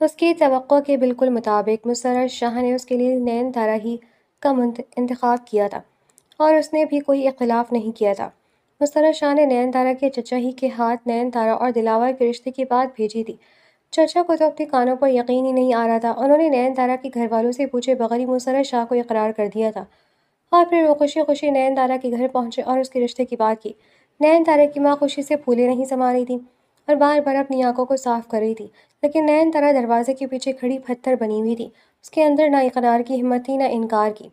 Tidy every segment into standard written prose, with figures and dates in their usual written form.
اس کی توقع کے بالکل مطابق مسرر شاہ نے اس کے لیے نین تارا ہی کا انتخاب کیا تھا اور اس نے بھی کوئی اختلاف نہیں کیا تھا۔ مسرر شاہ نے نین تارا کے چچا ہی کے ہاتھ نین تارا اور دلاور کے رشتے کی بات بھیجی تھی۔ چچا کو تو اپنے کانوں پر یقین ہی نہیں آ رہا تھا۔ انہوں نے نین تارا کے گھر والوں سے پوچھے بغیر ہی مسرر شاہ کو اقرار کر دیا تھا اور پھر وہ خوشی خوشی نین تارا کے گھر پہنچے اور اس کے رشتے کی بات کی۔ نین تارا کی ماں خوشی سے پھولے نہیں سما رہی تھی اور بار بار اپنی آنکھوں کو صاف کر رہی تھی، لیکن نین تارا دروازے کے پیچھے کھڑی پتھر بنی ہوئی تھی۔ اس کے اندر نہ اقرار کی ہمت تھی نہ انکار کی۔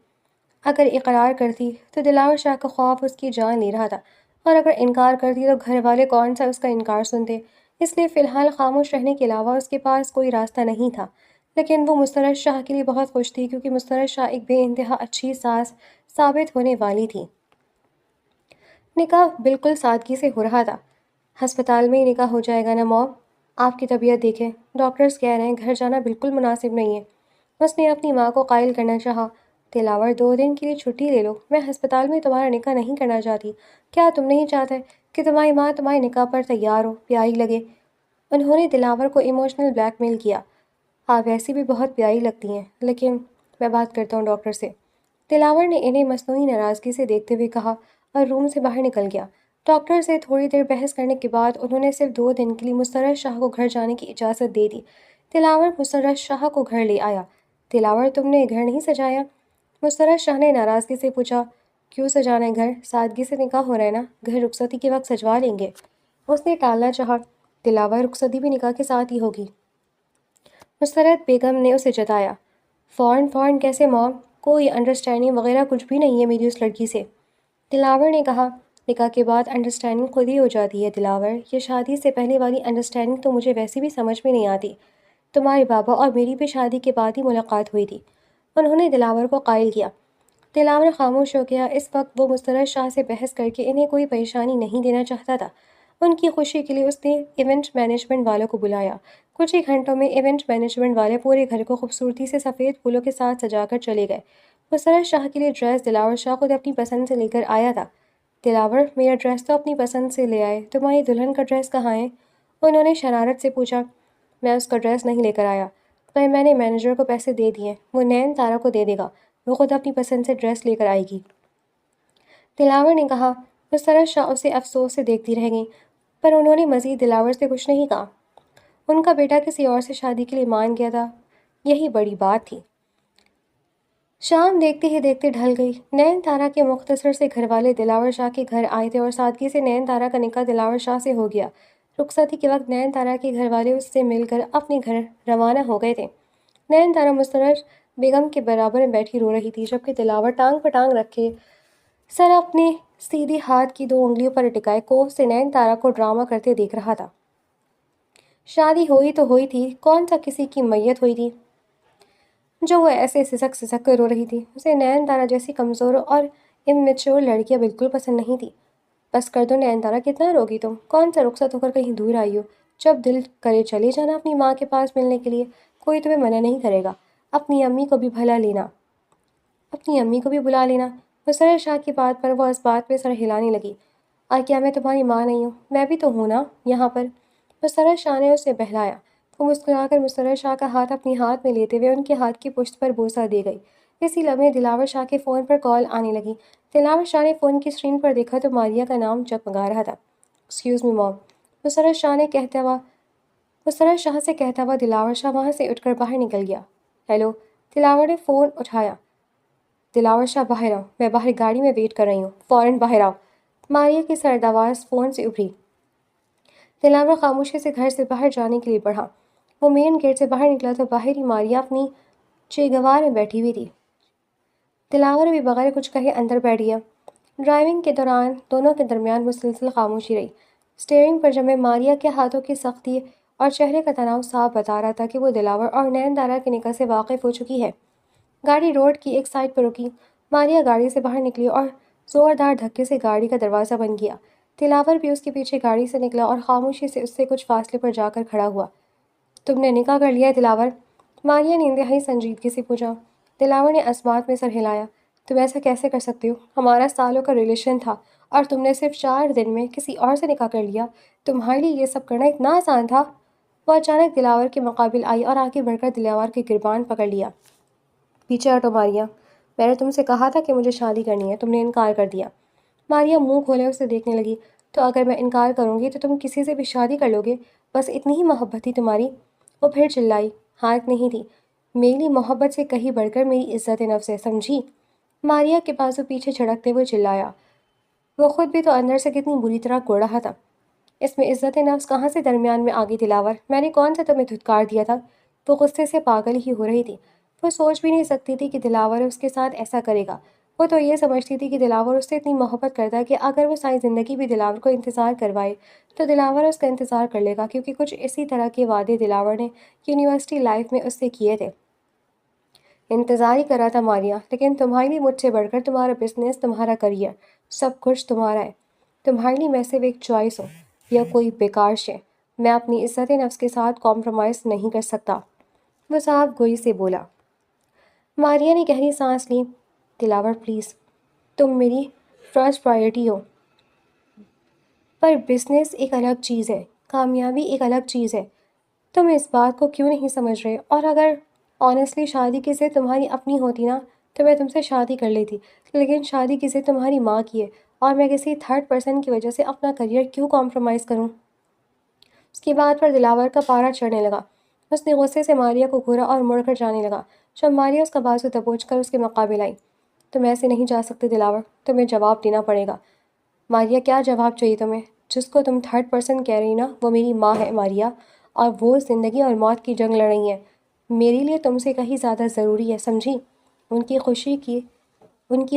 اگر اقرار کرتی تو دلاور شاہ کا خوف اس کی جان لے رہا تھا، اور اگر انکار کرتی تو گھر والے کون سا اس کا انکار سنتے۔ اس لیے فی الحال خاموش رہنے کے علاوہ اس کے پاس کوئی راستہ نہیں تھا، لیکن وہ مسرر شاہ کے لیے بہت خوش تھی کیونکہ مسرر شاہ ایک بے انتہا اچھی ساس ثابت ہونے والی تھی۔ نکاح بالکل سادگی سے ہو رہا تھا۔ ہسپتال میں ہی نکاح ہو جائے گا نا موم؟ آپ کی طبیعت دیکھیں، ڈاکٹرز کہہ رہے ہیں گھر جانا بالکل مناسب نہیں ہے۔ اس نے اپنی ماں کو قائل کرنا چاہا۔ دلاور 2 دن کے لیے چھٹی لے لو، میں ہسپتال میں تمہارا نکاح نہیں کرنا چاہتی۔ کیا تم نہیں چاہتے کہ تمہاری ماں تمہارے نکاح پر تیار ہو، پیاری لگے؟ انہوں نے دلاور کو ایموشنل بلیک میل کیا۔ آپ ویسی بھی بہت پیاری لگتی ہیں، لیکن میں بات کرتا ہوں ڈاکٹر سے۔ دلاور نے انہیں مصنوعی ناراضگی سے دیکھتے ہوئے کہا اور روم سے باہر نکل گیا۔ ڈاکٹر سے تھوڑی دیر بحث کرنے کے بعد انہوں نے صرف 2 دن کے لیے مسرر شاہ کو گھر جانے کی اجازت دے دی۔ دلاور مسرر شاہ کو گھر لے آیا۔ دلاور تم نے گھر نہیں سجایا؟ مسرر شاہ نے ناراضگی سے پوچھا۔ کیوں سجانا ہے گھر؟ سادگی سے نکاح ہو رہا ہے نا، گھر رخصتی کے وقت سجوا لیں گے۔ اس نے ٹالنا چاہا۔ دلاور رخصتی بھی نکاح کے ساتھ ہی ہوگی، مسرت بیگم نے اسے جتایا۔ فوراً کیسے موم؟ کوئی انڈرسٹینڈنگ وغیرہ کچھ بھی نہیں ہے میری اس لڑکی سے، دلاور نے کہا۔ نکاح کے بعد انڈرسٹینڈنگ خود ہی ہو جاتی ہے دلاور، یہ شادی سے پہلے والی انڈرسٹینڈنگ تو مجھے ویسے بھی سمجھ میں نہیں آتی۔ تمہارے بابا اور میری بھی شادی کے بعد ہی ملاقات ہوئی تھی، انہوں نے دلاور کو قائل کیا۔ دلاور خاموش ہو گیا۔ اس وقت وہ مسرر شاہ سے بحث کر کے انہیں کوئی پریشانی نہیں دینا چاہتا تھا۔ ان کی خوشی کے لیے اس نے ایونٹ مینجمنٹ والوں کو بلایا۔ کچھ ہی گھنٹوں میں ایونٹ مینجمنٹ والے پورے گھر کو خوبصورتی سے سفید پھولوں کے ساتھ سجا کر چلے گئے۔ مسرر شاہ کے لیے ڈریس دلاور شاہ خود اپنی پسند سے لے کر آیا تھا۔ دلاور میرا ڈریس تو اپنی پسند سے لے آئے، تمہاری دلہن کا ڈریس کہاں ہے؟ انہوں نے شرارت سے پوچھا۔ میں اس کا ڈریس نہیں لے کر آیا، پر میں نے مینیجر کو پیسے دے دیے، وہ نین تارا کو دے دے گا، وہ خود اپنی پسند سے ڈریس لے کر آئے گی، دلاور نے کہا۔ مسرر شاہ اسے افسوس سے دیکھتی رہ گئیں، پر انہوں نے مزید دلاور سے کچھ نہیں کہا۔ ان کا بیٹا کسی اور سے شادی کے لیے مان گیا تھا، یہی بڑی بات تھی۔ شام دیکھتے ہی دیکھتے ڈھل گئی۔ نین تارا کے مختصر سے گھر والے دلاور شاہ کے گھر آئے تھے اور سادگی سے نین تارا کا نکاح دلاور شاہ سے ہو گیا۔ رخصتی کے وقت نین تارا کے گھر والے اس سے مل کر اپنے گھر روانہ ہو گئے تھے۔ نین تارا مسرر بیگم کے برابر میں بیٹھی رو رہی تھی، جبکہ دلاور ٹانگ پر ٹانگ رکھے سر اپنے سیدھے ہاتھ کی 2 انگلیوں پر ٹکائے کوف سے نین تارا کو ڈرامہ کرتے دیکھ رہا تھا۔ شادی ہوئی تو ہوئی تھی، کون سا کسی کی میت ہوئی تھی جو وہ ایسے سسک کر رو رہی تھی۔ اسے نین تارا جیسی کمزور اور اممیچور لڑکیاں بالکل پسند نہیں تھی۔ بس کر دو نین تارا، کتنا روگی تم؟ کون سا رخصت ہو کر کہیں دور آئی ہو؟ جب دل کرے چلے جانا اپنی ماں کے پاس ملنے کے لیے، کوئی تمہیں منع نہیں کرے گا۔ اپنی امی کو بھی بلا لینا۔ مسرر شاہ کی بات پر وہ اس بات پہ سر ہلانے لگی۔ اور کیا میں تمہاری ماں نہیں ہوں؟ میں بھی تو ہوں نا یہاں پر۔ مسرر شاہ نے اسے بہلایا۔ وہ مسکرا کر مسرر شاہ کا ہاتھ اپنے ہاتھ میں لیتے ہوئے ان کے ہاتھ کی پشت پر بوسہ دے گئی۔ اسی لمحے دلاور شاہ کے فون پر کال آنے لگی۔ دلاور شاہ نے فون کی اسکرین پر دیکھا تو ماریہ کا نام جگمگا رہا تھا۔ ایکسکیوز می موم، مسرر شاہ سے کہتا ہوا دلاور شاہ وہاں سے اٹھ کر باہر نکل گیا۔ ہیلو، دلاور نے فون اٹھایا۔ دلاور شاہ باہر آؤ، میں باہر گاڑی میں ویٹ کر رہی ہوں، فوراً باہر آؤ، ماریہ کی سرد آواز فون سے ابھری۔ دلاور خاموشی سے گھر سے باہر جانے کے لیے بڑھا۔ وہ مین گیٹ سے باہر نکلا تو باہر ہی ماریہ اپنی چیگوار میں بیٹھی ہوئی تھی۔ دلاور بھی بغیر کچھ کہے اندر بیٹھ گیا۔ ڈرائیونگ کے دوران دونوں کے درمیان مسلسل خاموشی رہی۔ اسٹیئرنگ پر جمے ماریہ کے ہاتھوں کی سختی اور چہرے کا تناؤ صاف بتا رہا تھا کہ وہ دلاور اور نین تارا کے نکاح سے واقف ہو چکی ہے۔ گاڑی روڈ کی ایک سائڈ پر رکی۔ ماریہ گاڑی سے باہر نکلی اور زوردار دھکے سے گاڑی کا دروازہ بند کیا۔ دلاور بھی اس کے پیچھے گاڑی سے نکلا اور خاموشی سے اس سے کچھ فاصلے پر جا کر کھڑا ہوا۔ تم نے نکاح کر لیا ہے دلاور؟ ماریہ نے انتہائی سنجیدگی سے پوچھا۔ دلاور نے اسمات میں سر ہلایا۔ تم ایسا کیسے کر سکتے ہو؟ ہمارا سالوں کا ریلیشن تھا اور تم نے صرف 4 دن میں کسی اور سے نکاح کر لیا۔ تمہارے لیے یہ سب کرنا اتنا آسان تھا؟ وہ اچانک دلاور کے مقابل آئی اور آگے بڑھ کر دلاور کے گربان پکڑ لیا۔ پیچھے ہٹو ماریا، میں نے تم سے کہا تھا کہ مجھے شادی کرنی ہے، تم نے انکار کر دیا۔ ماریا منہ کھولے اسے دیکھنے لگی۔ تو اگر میں انکار کروں گی تو تم کسی سے بھی شادی کر لو گے؟ بس اتنی ہی محبت تھی تمہاری؟ وہ پھر چلائی۔ ہاتھ نہیں تھی، میری محبت سے کہیں بڑھ کر میری عزت نفس ہے، سمجھی؟ ماریا کے بازو پیچھے جھڑکتے ہوئے چلایا۔ وہ خود بھی تو اندر سے کتنی بری طرح کوڑ رہا تھا۔ اس میں عزت نفس کہاں سے درمیان میں آگئی دلاور؟ میں نے کون سا تمہیں دھتکار دیا تھا؟ وہ غصے سے پاگل ہی ہو رہی تھی۔ وہ سوچ بھی نہیں سکتی تھی کہ دلاور اس کے ساتھ ایسا کرے گا۔ وہ تو یہ سمجھتی تھی کہ دلاور اس سے اتنی محبت کرتا ہے کہ اگر وہ ساری زندگی بھی دلاور کو انتظار کروائے تو دلاور اس کا انتظار کر لے گا، کیونکہ کچھ اسی طرح کے وعدے دلاور نے یونیورسٹی لائف میں اس سے کیے تھے۔ انتظار ہی کر رہا تھا ماریا، لیکن تمہارے لیے مجھ سے بڑھ کر تمہارا بزنس، تمہارا کریئر، سب کچھ تمہارا ہے۔ تمہارے لیے میں صرف ایک چوائس ہوں یا کوئی بیکار شے۔ میں اپنی عزت نفس کے ساتھ کمپرومائز نہیں کر سکتا، وہ صاف گوئی سے بولا۔ ماریا نے گہری سانس لی۔ دلاور پلیز، تم میری فرسٹ پرائرٹی ہو، پر بزنس ایک الگ چیز ہے، کامیابی ایک الگ چیز ہے۔ تم اس بات کو کیوں نہیں سمجھ رہے؟ اور اگر آنیسٹلی شادی کی ضد تمہاری اپنی ہوتی نا تو میں تم سے شادی کر لیتی، لیکن شادی کی ضد تمہاری ماں کی ہے، اور میں کسی تھرڈ پرسن کی وجہ سے اپنا کریئر کیوں کمپرومائز کروں؟ اس کی بات پر دلاور کا پارا چڑھنے لگا۔ اس نے غصے سے ماریا کو گھورا اور مڑ کر جانے لگا، جب ماریا اس کا بازو دبوچ کر اس کے مقابل آئی۔ تم ایسے نہیں جا سکتے دلاور، تمہیں جواب دینا پڑے گا۔ ماریا، کیا جواب چاہیے تمہیں؟ جس کو تم تھرڈ پرسن کہہ رہی نا وہ میری ماں ہے ماریا، اور وہ زندگی اور موت کی جنگ لڑ رہی ہیں۔ میرے لیے تم سے کہیں زیادہ ضروری ہے، سمجھی؟ ان کی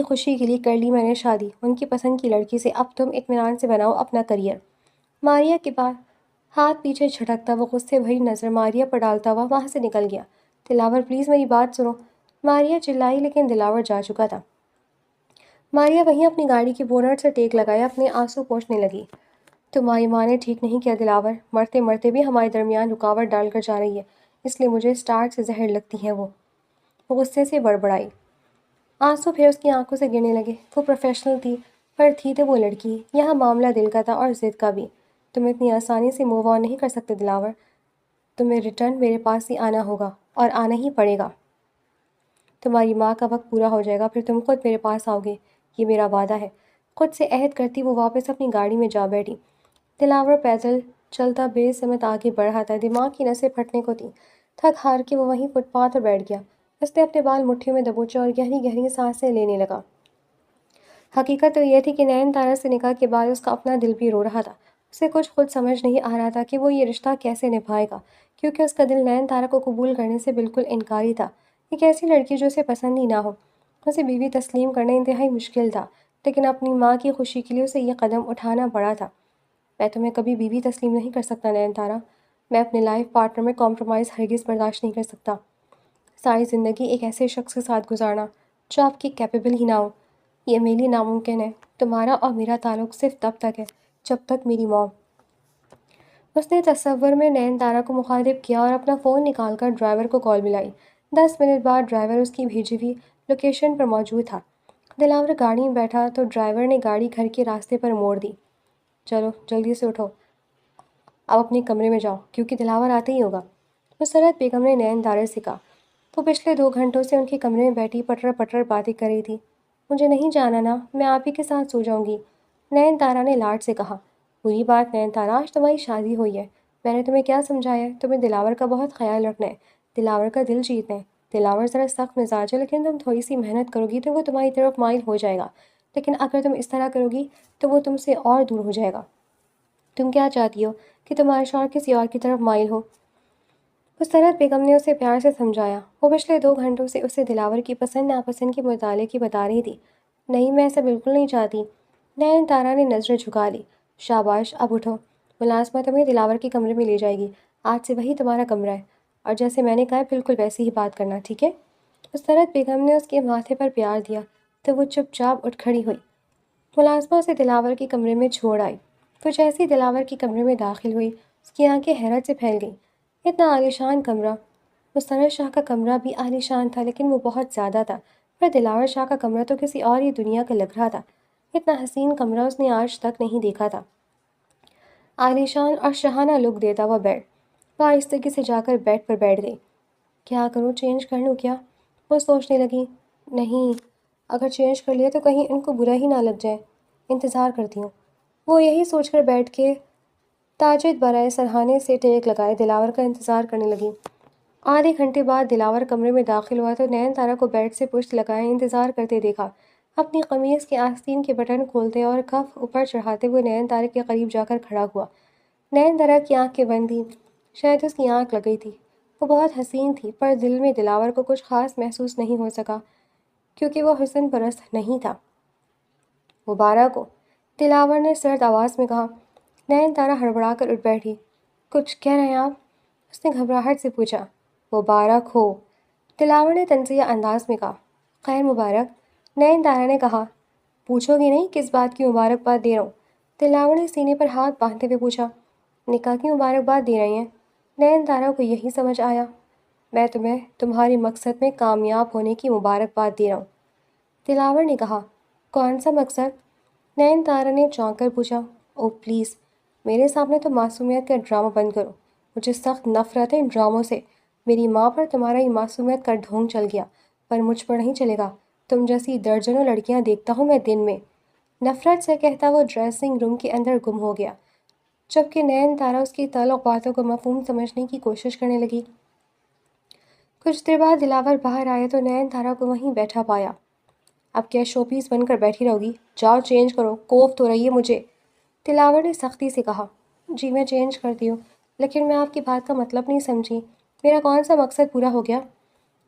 خوشی کے لیے کر لی میں نے شادی، ان کی پسند کی لڑکی سے۔ اب تم اطمینان سے بناؤ اپنا کریئر۔ ماریا کے بعد ہاتھ پیچھے جھٹکتا وہ غصے بھری نظر ماریا پر ڈالتا ہوا وہاں سے نکل گیا۔ دلاور پلیز میری بات سنو، ماریا چلائی، لیکن دلاور جا چکا تھا۔ ماریا وہیں اپنی گاڑی کی بونٹ سے ٹیک لگائے اپنے آنسو پوچھنے لگی۔ تمہاری ماں نے ٹھیک نہیں کیا دلاور، مرتے مرتے بھی ہمارے درمیان رکاوٹ ڈال کر جا رہی ہے، اس لیے مجھے اسٹارٹ سے زہر لگتی ہے۔ وہ غصے سے بڑبڑائی۔ آنسو پھر اس کی آنکھوں سے گرنے لگے۔ وہ پروفیشنل تھی، پر تھی تو وہ لڑکی۔ یہاں معاملہ دل کا تھا اور ضد کا بھی۔ تم اتنی آسانی سے موو آن نہیں کر سکتے دلاور، تمہیں ریٹرن میرے پاس ہی آنا ہوگا، اور آنا ہی پڑے گا۔ تمہاری ماں کا وقت پورا ہو جائے گا، پھر تم خود میرے پاس آؤ گے، یہ میرا وعدہ ہے۔ خود سے عہد کرتی وہ واپس اپنی گاڑی میں جا بیٹھی۔ دلاور پیدل چلتا بے سمت آگے بڑھ رہا تھا، دماغ کی نسیں پھٹنے کو تھیں۔ تھک ہار کے وہ وہیں فٹ پاتھ پر بیٹھ گیا۔ اس نے اپنے بال مٹھیوں میں دبوچے اور گہری گہری سانسیں لینے لگا۔ حقیقت تو یہ تھی کہ نین تارا سے نکاح کے بعد اس کا اپنا دل بھی رو رہا تھا۔ اسے کچھ خود سمجھ نہیں آ رہا تھا کہ وہ یہ رشتہ کیسے نبھائے گا، کیونکہ اس کا دل نین تارا کو قبول کرنے سے بالکل انکاری تھا۔ ایک ایسی لڑکی جو اسے پسند ہی نہ ہو، اسے بیوی تسلیم کرنا انتہائی مشکل تھا، لیکن اپنی ماں کی خوشی کے لیے اسے یہ قدم اٹھانا پڑا تھا۔ میں تمہیں کبھی بیوی تسلیم نہیں کر سکتا نین تارا، میں اپنے لائف پارٹنر میں کمپرومائز ہرگز برداشت نہیں کر سکتا۔ ساری زندگی ایک ایسے شخص کے ساتھ گزارنا جو آپ کی کیپیبل ہی نہ ہو، یہ میرے لیے ناممکن ہے۔ تمہارا اور میرا تعلق صرف تب تک ہے جب تک میری موم۔ اس نے تصور میں نین تارا کو مخاطب کیا اور اپنا فون نکال کر ڈرائیور کو کال ملائی۔ 10 منٹ بعد ڈرائیور اس کی بھیجی ہوئی لوکیشن پر موجود تھا۔ دلاور گاڑی میں بیٹھا تو ڈرائیور نے گاڑی گھر کے راستے پر موڑ دی۔ چلو جلدی سے اٹھو، اب اپنے کمرے میں جاؤ، کیونکہ دلاور آتے ہی ہوگا، مسرت بیگم نے نین تارا سے کہا۔ وہ پچھلے 2 گھنٹوں سے ان کے کمرے میں بیٹھی پٹر پٹر باتیں کر رہی تھی۔ مجھے نہیں جانا نا، میں آپ ہی کے ساتھ سو جاؤں گی، نین تارا نے لاڈ سے کہا۔ بری بات نین تارا، آج تمہاری شادی ہوئی ہے، میں نے تمہیں کیا سمجھایا ہے؟ تمہیں دلاور کا بہت خیال رکھنا ہے، دلاور کا دل جیتنا ہے۔ دلاور ذرا سخت مزاج ہے، لیکن تم تھوڑی سی محنت کرو گی تو وہ تمہاری طرف مائل ہو جائے گا، لیکن اگر تم اس طرح کرو گی تو وہ تم سے اور دور ہو جائے گا۔ تم کیا چاہتی ہو کہ تمہارا شوہر کسی اور کی طرف مائل ہو؟ مسرت بیگم نے اسے پیار سے سمجھایا۔ وہ پچھلے 2 گھنٹوں سے اسے دلاور کی پسند ناپسند کے متعلق ہی بتا رہی تھی۔ نہیں، میں ایسا بالکل نہیں چاہتی، نین تارا نے نظریں جھکا لی۔ شاباش، اب اٹھو، ملازمہ تمہیں دلاور کے کمرے میں لے جائے گی، آج سے وہی تمہارا کمرہ ہے، اور جیسے میں نے کہا بالکل ویسے ہی بات کرنا، ٹھیک ہے؟ مسرت بیگم نے اس کے ماتھے پر پیار دیا تو وہ چپ چاپ اٹھ کھڑی ہوئی۔ ملازمہ اسے دلاور کے کمرے میں چھوڑ آئی۔ وہ جیسے ہی دلاور کے کمرے میں داخل ہوئی، اس کی آنکھیں حیرت سے پھیل گئیں۔ اتنا عالیشان کمرہ! مسرت شاہ کا کمرہ بھی عالیشان تھا، لیکن وہ بہت زیادہ تھا، پر دلاور شاہ کا کمرہ تو کسی اور ہی دنیا کا لگ رہا تھا۔ اتنا حسین کمرہ اس نے آج تک نہیں دیکھا تھا۔ عالیشان اور شاہانہ لک دیتا ہوا بیڈ، وہ آہستگی سے جا کر بیڈ پر بیٹھ گئی۔ کیا کروں، چینج کر لوں کیا؟ وہ سوچنے لگی۔ نہیں، اگر چینج کر لیا تو کہیں ان کو برا ہی نہ لگ جائے۔ انتظار کرتی ہوں۔ وہ یہی سوچ کر بیٹھ کے تاجد برائے سرہانے سے ٹیک لگائے دلاور کا انتظار کرنے لگی۔ آدھے گھنٹے بعد دلاور کمرے میں داخل ہوا تو نین تارا کو بیڈ سے پشت لگائے انتظار کرتے دیکھا۔ اپنی قمیض کے آستین کے بٹن کھولتے اور کف اوپر چڑھاتے ہوئے نین تارا کے قریب جا کر کھڑا ہوا۔ نین تارا کی آنکھیں بند تھیں، شاید اس کی آنکھ لگ گئی تھی۔ وہ بہت حسین تھی، پر دل میں دلاور کو کچھ خاص محسوس نہیں ہو سکا کیونکہ وہ حسن پرست نہیں تھا۔ مبارک ہو، دلاور نے سرد آواز میں کہا۔ نین تارا ہڑبڑا کر اٹھ بیٹھی۔ کچھ کہہ رہے ہیں آپ؟ اس نے گھبراہٹ سے پوچھا۔ مبارک ہو، دلاور نے طنزیہ انداز میں کہا۔ خیر مبارک، نین تارا نے کہا۔ پوچھو گی نہیں کس بات کی مبارکباد دے رہا ہوں؟ دلاور نے سینے پر ہاتھ باندھتے ہوئے پوچھا۔ نکاح کی مبارکباد دے رہی ہیں؟ نین تارا کو یہی سمجھ آیا۔ میں تمہیں تمہارے مقصد میں کامیاب ہونے کی مبارکباد دے رہا ہوں، دلاور نے کہا۔ کون سا مقصد؟ نین تارا نے چونک کر پوچھا۔ او پلیز، میرے سامنے تو معصومیت کا ڈرامہ بند کرو۔ مجھے سخت نفرت ہے ان ڈراموں سے۔ میری ماں پر تمہارا یہ معصومیت کا ڈھونگ چل گیا، پر مجھ پر نہیں چلے گا۔ تم جیسی درجنوں لڑکیاں دیکھتا ہوں میں دن میں۔ نفرت سے کہتا وہ ڈریسنگ روم کے اندر گم ہو گیا، جبکہ نین تارا اس کی تعلق باتوں کو مفہوم سمجھنے کی کوشش کرنے لگی۔ کچھ دیر بعد دلاور باہر آیا تو نین تارا کو وہیں بیٹھا پایا۔ اب کیا شو پیس بن کر بیٹھی رہو گی؟ جاؤ چینج کرو، کوفت ہو رہی ہے مجھے، دلاور نے سختی سے کہا۔ جی میں چینج کرتی ہوں، لیکن میں آپ کی بات کا مطلب نہیں سمجھی۔ میرا کون سا مقصد پورا ہو گیا؟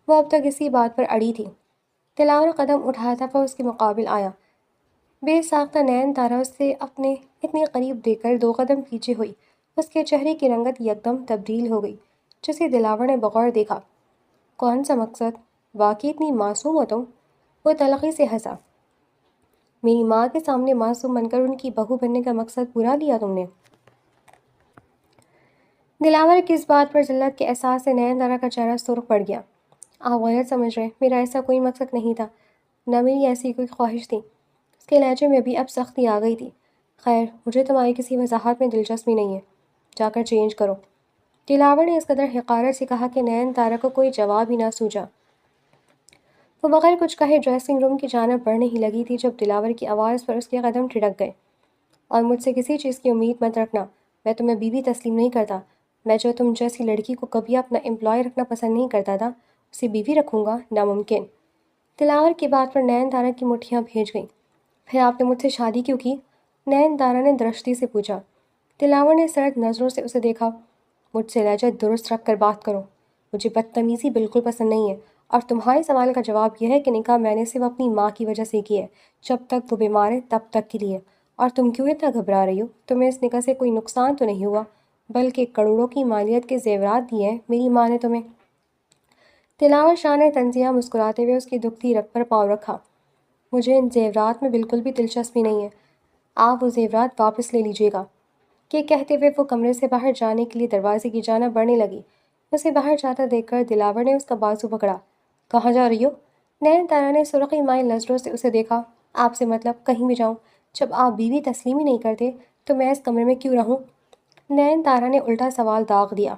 وہ اب تک اسی بات پر اڑی تھی۔ دلاور قدم اٹھاتا وہ اس کے مقابل آیا۔ بے ساختہ نین تارا اس سے اپنے اتنے قریب دیکھ کر دو قدم پیچھے ہوئی۔ اس کے چہرے کی رنگت یکدم تبدیل ہو گئی، جسے دلاور نے بغور دیکھا۔ کون سا مقصد؟ واقعی اتنی معصوم ہو تم؟ وہ تلخی سے ہنسا۔ میری ماں کے سامنے معصوم بن کر ان کی بہو بننے کا مقصد پورا لیا تم نے؟ دلاور کی اس بات پر ذلت کے احساس سے نین تارا کا چہرہ سرخ پڑ گیا۔ آپ غلط سمجھ رہے، میرا ایسا کوئی مقصد نہیں تھا، نہ میری ایسی کوئی خواہش تھی۔ اس کے لہجے میں بھی اب سختی آ گئی تھی۔ خیر، مجھے تمہاری کسی وضاحت میں دلچسپی نہیں ہے، جا کر چینج کرو، دلاور نے اس قدر حقارت سے کہا کہ نین تارا کو کوئی جواب ہی نہ سوجا۔ وہ بغیر کچھ کہے ڈریسنگ روم کی جانب بڑھنے ہی لگی تھی جب دلاور کی آواز پر اس کے قدم ٹھڑک گئے۔ اور مجھ سے کسی چیز کی امید مت رکھنا، میں تمہیں بیوی تسلیم نہیں کرتا۔ میں جو تم جیسی لڑکی کو کبھی اپنا امپلائی رکھنا پسند نہیں کرتا تھا، اسے بیوی رکھوں گا؟ ناممکن۔ دلاور کی بات پر نین تارا کی مٹھیاں بھیج گئیں۔ پھر آپ نے مجھ سے شادی کیوں کی؟ نین تارا نے درشتی سے پوچھا۔ دلاور نے سرد نظروں سے اسے دیکھا۔ مجھ سے لہجہ درست رکھ کر بات کرو، مجھے بدتمیزی بالکل پسند نہیں ہے، اور تمہارے سوال کا جواب یہ ہے کہ نکاح میں نے صرف اپنی ماں کی وجہ سے کی ہے۔ جب تک وہ بیمار ہے تب تک کے لیے۔ اور تم کیوں اتنا گھبرا رہی ہو؟ تمہیں اس نکاح سے کوئی نقصان تو نہیں ہوا، بلکہ کروڑوں کی مالیت کے زیورات دیے ہیں میری ماں نے تمہیں۔ دلاور شاہ نے طنزیہ مسکراتے ہوئے اس کی دکھتی رگ پر پاؤں رکھا۔ مجھے ان زیورات میں بالکل بھی دلچسپی نہیں ہے، آپ وہ زیورات واپس لے لیجیے گا۔ یہ کہتے ہوئے وہ کمرے سے باہر جانے کے لیے دروازے کی جانب بڑھنے لگی۔ اسے باہر جاتا دیکھ کر دلاور نے اس کا بازو پکڑا۔ کہاں جا رہی ہو؟ نین تارا نے سرخی مائل نظروں سے اسے دیکھا۔ آپ سے مطلب کہیں بھی جاؤں، جب آپ بیوی تسلیم ہی نہیں کرتے تو میں اس کمرے میں کیوں رہوں؟ نین تارا نے الٹا سوال داغ دیا۔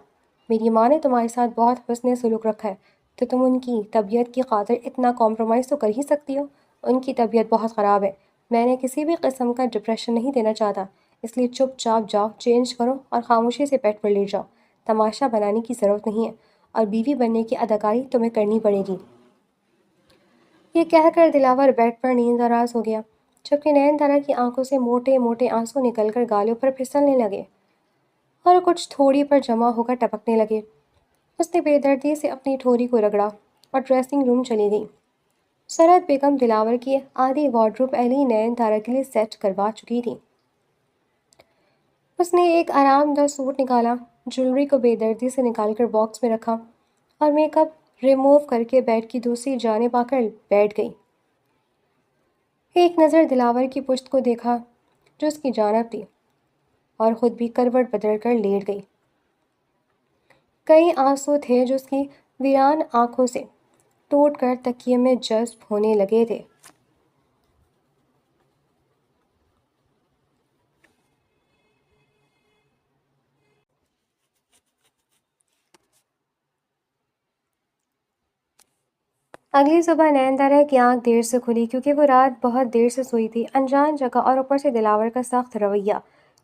میری ماں نے تمہارے ساتھ بہت حسن سلوک رکھا ہے، تو تم ان کی طبیعت کی خاطر اتنا کمپرومائز تو کر ہی سکتی ہو۔ ان کی طبیعت بہت خراب ہے، میں نے کسی بھی قسم کا ڈپریشن نہیں دینا چاہتا، اس لیے چپ چاپ جاؤ، چینج کرو اور خاموشی سے بیڈ پر لیٹ جاؤ۔ تماشا بنانے کی ضرورت نہیں ہے، اور بیوی بننے کی اداکاری تمہیں کرنی پڑے گی۔ یہ کہہ کر دلاور بیڈ پر نیند آراز ہو گیا، جبکہ نین تارا کی آنکھوں سے موٹے موٹے آنسو نکل کر گالوں پر پھسلنے لگے اور کچھ تھوڑی پر جمع ہو کر ٹپکنے لگے۔ اس نے بے دردی سے اپنی ٹھوری کو رگڑا اور ڈریسنگ روم چلی گئی۔ سرحد بیگم دلاور کی آدھی وارڈروب پہلے ہی نین تارا کے لیے سیٹ کروا چکی تھی۔ اس نے ایک آرام دہ سوٹ نکالا، جولری کو بے دردی سے نکال کر باکس میں رکھا اور میک اپ ریموو کر کے بیڈ کی دوسری جانب آ کر بیٹھ گئی۔ ایک نظر دلاور کی پشت کو دیکھا جو اس کی جانب تھی، اور خود بھی کروٹ بدل کر لیٹ گئی۔ کئی آنسو تھے جو اس کی ویران آنکھوں سے ٹوٹ کر تکیے میں جذب ہونے لگے تھے۔ اگلی صبح نین طرح کی آنکھ دیر سے کھلی کیونکہ وہ رات بہت دیر سے سوئی تھی، انجان جگہ اور اوپر سے دلاور کا سخت رویہ۔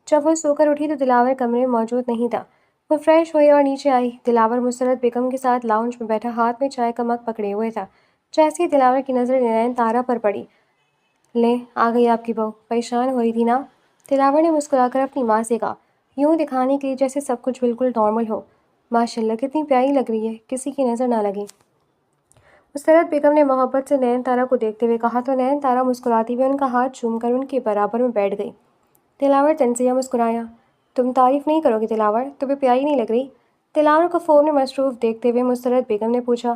جب وہ سو کر اٹھی تو دلاور کمرے میں موجود نہیں تھا۔ وہ فریش ہوئی اور نیچے آئی۔ دلاور مسرت بیگم کے ساتھ لاؤنج میں بیٹھا ہاتھ میں چائے کا مگ پکڑے ہوئے تھا۔ جیسے ہی دلاور کی نظر نین تارا پر پڑی، لیں آ گئی آپ کی بہو، پریشان ہو رہی تھی نا؟ دلاور نے مسکرا کر اپنی ماں سے کہا، یوں دکھانے کے لیے جیسے سب کچھ بالکل نارمل ہو۔ ماشاءاللہ کتنی پیاری لگ رہی ہے، کسی کی نظر نہ لگے۔ مسرت بیگم نے محبت سے نین تارا کو دیکھتے ہوئے کہا تو نین تارا مسکراتی ہوئے ان کا ہاتھ چوم کر ان کے برابر میں بیٹھ گئی۔ دلاور تنزیہ مسکرایا، تم تعریف نہیں کرو گے دلاور، تمہیں پیاری نہیں لگ رہی؟ دلاور کو فون میں مصروف دیکھتے ہوئے مسرت بیگم نے پوچھا،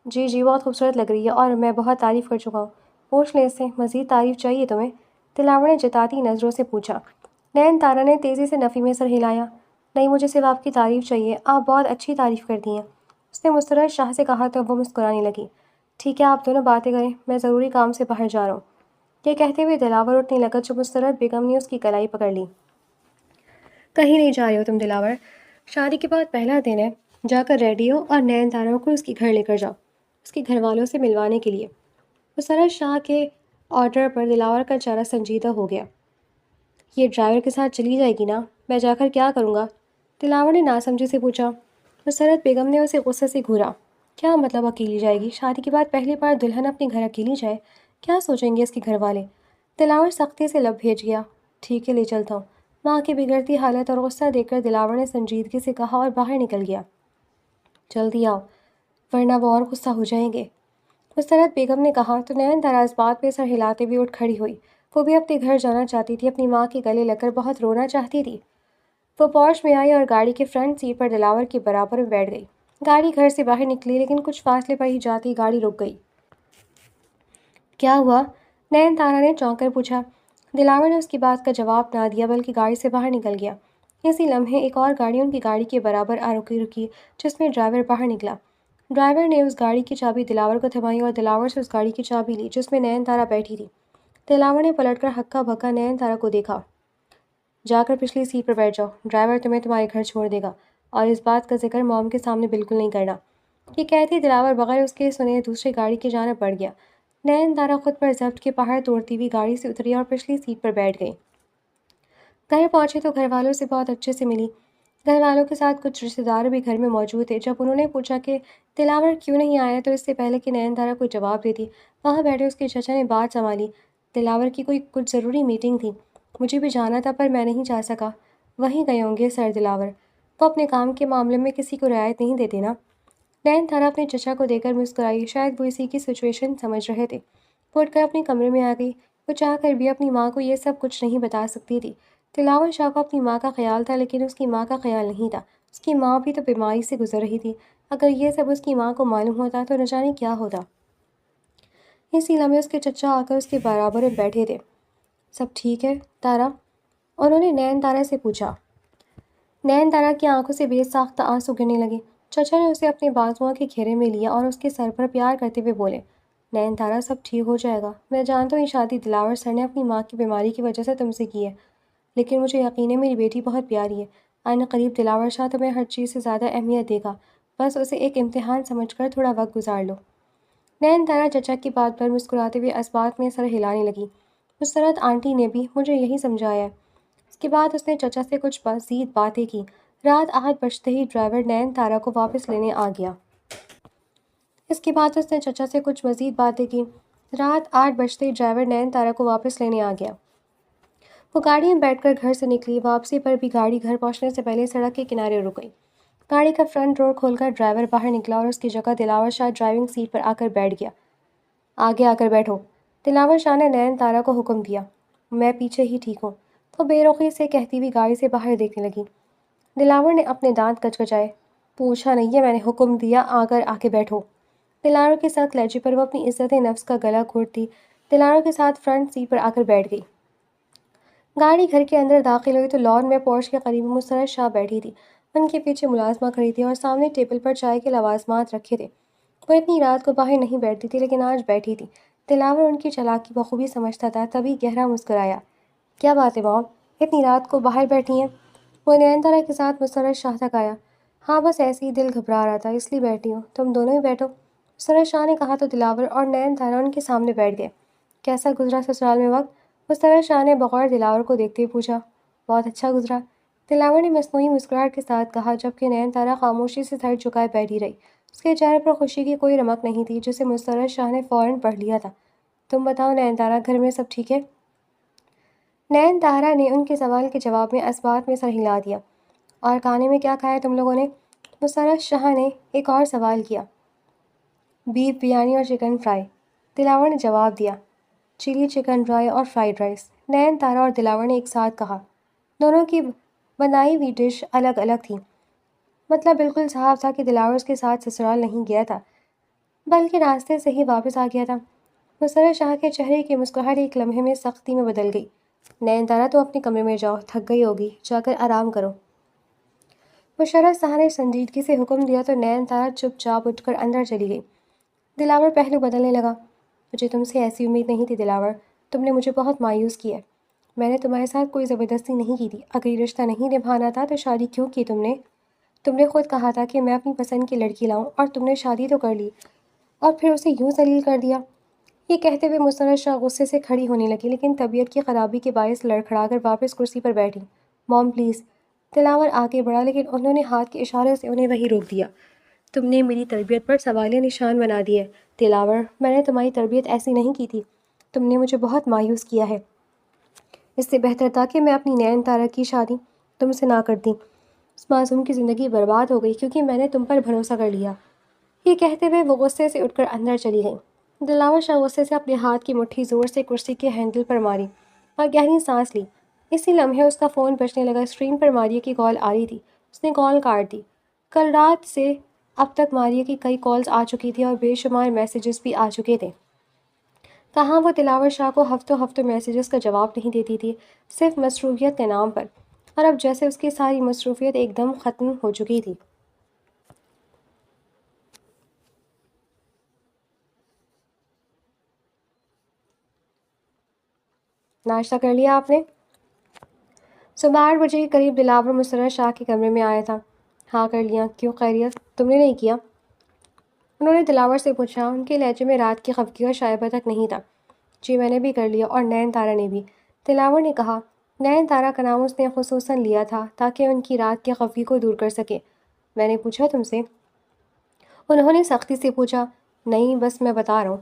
جی جی بہت خوبصورت لگ رہی ہے اور میں بہت تعریف کر چکا ہوں، پوچھ لیں اس سے، مزید تعریف چاہیے تمہیں؟ دلاور نے جتاتی نظروں سے پوچھا۔ نین تارا نے تیزی سے نفی میں سر ہلایا، نہیں مجھے صرف آپ کی تعریف چاہیے، آپ بہت اچھی تعریف کرتی ہیں۔ اس نے مسرت شاہ سے کہا تو وہ مسکرانے لگی، ٹھیک ہے آپ دونوں باتیں کریں، میں ضروری کام سے باہر جا رہا ہوں۔ یہ کہتے ہوئے دلاور اٹھنے لگا تو مسرت بیگم نے اس کی کلائی پکڑ لی۔ کہیں نہیں جا رہے ہو تم دلاور، شادی کے بعد پہلا دن ہے، جا کر ریڈی ہو اور نین تارا کو اس کے گھر لے کر جاؤ، اس کے گھر والوں سے ملوانے کے لیے۔ مسرت شاہ کے آرڈر پر دلاور کا چہرہ سنجیدہ ہو گیا۔ یہ ڈرائیور کے ساتھ چلی جائے گی نا؟ میں جا کر کیا کروں گا؟ دلاور نے ناسمجھی سے پوچھا۔ مسرت بیگم نے اسے غصے سے گھورا، کیا مطلب اکیلی جائے گی؟ شادی کے بعد پہلی بار دلہن اپنے گھر اکیلی جائے، کیا سوچیں گے اس کے گھر والے؟ دلاور سختی سے لب بھیج گیا، ٹھیک ہے لے چلتا ہوں۔ ماں کی بگڑتی حالت اور غصہ دیکھ کر دلاور نے سنجیدگی سے کہا اور باہر نکل گیا، جلدی آؤ ورنہ وہ اور غصہ ہو جائیں گے۔ مسرت بیگم نے کہا تو نین تارا اس بات پہ سر ہلاتے ہوئے اٹھ کھڑی ہوئی۔ وہ بھی اپنے گھر جانا چاہتی تھی، اپنی ماں کے گلے لگ کر بہت رونا چاہتی تھی۔ وہ پورچ میں آئی اور گاڑی کے فرنٹ سیٹ پر دلاور کے برابر میں بیٹھ گئی۔ گاڑی گھر سے باہر نکلی لیکن کچھ فاصلے پر ہی جاتی گاڑی رک گئی۔ کیا ہوا؟ نین تارا نے چونک کر پوچھا۔ دلاور نے اس کی بات کا جواب نہ دیا بلکہ گاڑی سے باہر نکل گیا۔ اسی لمحے ایک اور گاڑی ان کی گاڑی کے برابر آ رکی جس میں ڈرائیور باہر نکلا۔ ڈرائیور نے اس گاڑی کی چابی دلاور کو تھمائی اور دلاور سے اس گاڑی کی چابی لی جس میں نین تارا بیٹھی تھی۔ دلاور نے پلٹ کر ہکا بھکا نین تارا کو دیکھا، جا کر پچھلی سیٹ پر بیٹھ جاؤ، ڈرائیور تمہیں تمہارے گھر چھوڑ دے گا اور اس بات کا ذکر موم کے سامنے بالکل نہیں کرنا۔ یہ کہتے دلاور بغیر اس کے سنے دوسری گاڑی کی جانب بڑھ گیا۔ نین تارا خود پر ضبط کے پہاڑ توڑتی ہوئی گاڑی سے اتری اور پچھلی سیٹ پر بیٹھ گئی۔ گھر پہنچے تو گھر والوں سے بہت اچھے سے ملی۔ گھر والوں کے ساتھ کچھ رشتہ دار بھی گھر میں موجود تھے۔ جب انہوں نے پوچھا کہ دلاور کیوں نہیں آیا تو اس سے پہلے کہ نین تارا کوئی جواب دیتی، وہاں بیٹھے اس کے چچا نے بات سنبھالی، دلاور کی کچھ ضروری میٹنگ تھی، مجھے بھی جانا تھا پر میں نہیں جا سکا۔ وہیں گئے ہوں گے سر دلاور، وہ اپنے کام کے معاملے میں کسی کو رعایت نہیں دیتے نا؟ نین تارا اپنے چچا کو دیکھ کر مسکرائی، شاید وہ اسی کی سچویشن سمجھ رہے تھے۔ وہ اٹھ کر اپنے کمرے میں آ گئی۔ وہ چاہ کر بھی اپنی ماں کو یہ سب کچھ نہیں بتا سکتی تھی۔ دلاور شاہ کو اپنی ماں کا خیال تھا لیکن اس کی ماں کا خیال نہیں تھا۔ اس کی ماں بھی تو بیماری سے گزر رہی تھی، اگر یہ سب اس کی ماں کو معلوم ہوتا تو نہ جانے کیا ہوتا۔ اسی لمحے اس کے چچا آ کر اس کے برابر میں بیٹھے تھے۔ سب ٹھیک ہے تارا؟ انہوں نے نین تارا سے پوچھا۔ نین تارا کی آنکھوں سے بے ساختہ آنسو گرنے لگے۔ چچا نے اسے اپنے بازوؤں کے گھیرے میں لیا اور اس کے سر پر پیار کرتے ہوئے بولے، نین تارا سب ٹھیک ہو جائے گا، میں جانتا ہوں یہ شادی دلاور سر نے اپنی ماں کی بیماری کی وجہ سے تم سے کی ہے، لیکن مجھے یقین ہے میری بیٹی بہت پیاری ہے، آئندہ قریب دلاور شاہ تمہیں ہر چیز سے زیادہ اہمیت دے گا، بس اسے ایک امتحان سمجھ کر تھوڑا وقت گزار لو۔ نین تارا چچا کی بات پر مسکراتے ہوئے اس بات میں سر ہلانے لگی، مسرت آنٹی نے بھی مجھے یہی سمجھایا ہے۔ اس کے بعد اس نے چچا سے کچھ مزید باتیں کی۔ رات 8 بجتے ہی ڈرائیور نین تارا کو واپس لینے آ گیا۔ اس کے بعد اس نے چچا سے کچھ مزید باتیں کی۔ رات 8 بجتے ہی ڈرائیور نین تارا کو واپس لینے آ گیا۔ وہ گاڑی میں بیٹھ کر گھر سے نکلی۔ واپسی پر بھی گاڑی گھر پہنچنے سے پہلے سڑک کے کنارے رک گئی۔ گاڑی کا فرنٹ ڈور کھول کر ڈرائیور باہر نکلا اور اس کی جگہ دلاور شاہ ڈرائیونگ سیٹ پر آ کر بیٹھ گیا۔ آگے آ کر بیٹھو، دلاور شاہ نے نین تارا کو حکم دیا۔ میں پیچھے ہی ٹھیک ہوں، وہ بے رخی سے کہتی ہوئی گاڑی سے باہر دیکھنے لگی۔ دلاور نے اپنے دانت کچکچائے، پوچھا نہیں ہے میں نے، حکم دیا آ کر آگے بیٹھو۔ دلاور کے ساتھ لہجے پر وہ اپنی عزت نفس کا گلا گھونٹتی دلاور کے ساتھ فرنٹ سیٹ پر آ کر بیٹھ گئی۔ گاڑی گھر کے اندر داخل ہوئی تو لان میں پورچ کے قریب مسرت شاہ بیٹھی تھی۔ ان کے پیچھے ملازمہ کھڑی تھی اور سامنے ٹیبل پر چائے کے لوازمات رکھے تھے۔ وہ اتنی رات کو باہر نہیں بیٹھتی تھی لیکن آج بیٹھی تھی۔ دلاور ان کی چالاکی بخوبی سمجھتا تھا، تبھی گہرا مسکرایا، کیا بات ہے موم، اتنی رات کو باہر بیٹھی ہیں؟ وہ نین تارا کے ساتھ مسرت شاہ تک آیا۔ ہاں بس ایسے ہی دل گھبرا رہا تھا اس لیے بیٹھی ہوں، تم دونوں ہی بیٹھو۔ مسرت شاہ نے کہا تو دلاور اور نین تارا ان کے سامنے بیٹھ گئے۔ کیسا گزرا سسرال میں وقت؟ مسرت شاہ نے بغور دلاور کو دیکھتے ہوئے پوچھا۔ بہت اچھا گزرا، دلاور نے مصنوعی مسکراہٹ کے ساتھ کہا، جبکہ نین تارا خاموشی سے سر جھکائے بیٹھی رہی۔ اس کے چہرے پر خوشی کی کوئی رمق نہیں تھی جسے مسرت شاہ نے فوراً پڑھ لیا تھا۔ تم بتاؤ نین تارا، گھر میں سب ٹھیک ہے؟ نین تارا نے ان کے سوال کے جواب میں اسبات میں سر ہلا دیا۔ اور کھانے میں کیا کھایا تم لوگوں نے؟ مسرت شاہ نے ایک اور سوال کیا۔ بیف بریانی اور چکن فرائی، دلاور نے جواب دیا۔ چلی چکن ڈرائی اور فرائیڈ رائس، نین تارا اور دلاور نے ایک ساتھ کہا۔ دونوں کی بنائی ہوئی ڈش الگ الگ تھی۔ مطلب بالکل صاف تھا کہ دلاور اس کے ساتھ سسرال نہیں گیا تھا بلکہ راستے سے ہی واپس آ گیا تھا۔ مسرت شاہ کے چہرے کی مسکراہٹ ایک لمحے میں سختی میں بدل گئی۔ نین تارا، تو اپنے کمرے میں جاؤ، تھک گئی ہوگی، جا کر آرام کرو۔ مسرت شاہ نے سنجیدگی سے حکم دیا تو نین تارا چپ چاپ اٹھ کر اندر چلی گئی۔ دلاور پہلو بدلنے لگا۔ مجھے تم سے ایسی امید نہیں تھی دلاور، تم نے مجھے بہت مایوس کیا ہے۔ میں نے تمہارے ساتھ کوئی زبردستی نہیں کی تھی، اگر یہ رشتہ نہیں نبھانا تھا تو شادی کیوں کی تم نے؟ تم نے خود کہا تھا کہ میں اپنی پسند کی لڑکی لاؤں، اور تم نے شادی تو کر لی اور پھر اسے یوں ذلیل کر دیا۔ یہ کہتے ہوئے مسرت شاہ غصے سے کھڑی ہونے لگی، لیکن طبیعت کی خرابی کے باعث لڑکھڑا کر واپس کرسی پر بیٹھی۔ موم پلیز، دلاور آگے بڑھا، لیکن انہوں نے ہاتھ کے اشارے سے انہیں وہیں روک دیا۔ تم نے میری تربیت پر سوالیہ نشان بنا دیے دلاور، میں نے تمہاری تربیت ایسی نہیں کی تھی، تم نے مجھے بہت مایوس کیا ہے۔ اس سے بہتر تھا کہ میں اپنی نین تارا کی شادی تم سے نہ کرتی۔ اس معصوم کی زندگی برباد ہو گئی کیونکہ میں نے تم پر بھروسہ کر لیا۔ یہ کہتے ہوئے وہ غصے سے اٹھ کر اندر چلی گئی۔ دلاور شاہ غصے سے اپنے ہاتھ کی مٹھی زور سے کرسی کے ہینڈل پر ماری اور گہری سانس لی۔ اسی لمحے اس کا فون بجنے لگا۔ اسکرین پر ماریہ کی کال آ رہی تھی۔ اس نے کال کاٹ دی۔ کل رات سے اب تک ماریہ کی کئی کالز آ چکی تھی اور بے شمار میسیجز بھی آ چکے تھے۔ کہاں وہ دلاور شاہ کو ہفتوں ہفتوں میسیجز کا جواب نہیں دیتی تھی، صرف مصروفیت کے نام پر، اور اب جیسے اس کی ساری مصروفیت ایک دم ختم ہو چکی تھی۔ ناشتہ کر لیا آپ نے؟ صبح 8 بجے کے قریب دلاور مسرت شاہ کے کمرے میں آیا تھا۔ ہاں کر لیا، کیوں خیریت؟ تم نے نہیں کیا؟ انہوں نے دلاور سے پوچھا۔ ان کے لہجے میں رات کی خفگی اور شائبہ تک نہیں تھا۔ جی میں نے بھی کر لیا، اور نین تارا نے بھی، دلاور نے کہا۔ نین تارا کا نام اس نے خصوصاً لیا تھا تاکہ ان کی رات کی خفگی کو دور کر سکے۔ میں نے پوچھا تم سے؟ انہوں نے سختی سے پوچھا۔ نہیں، بس میں بتا رہا ہوں۔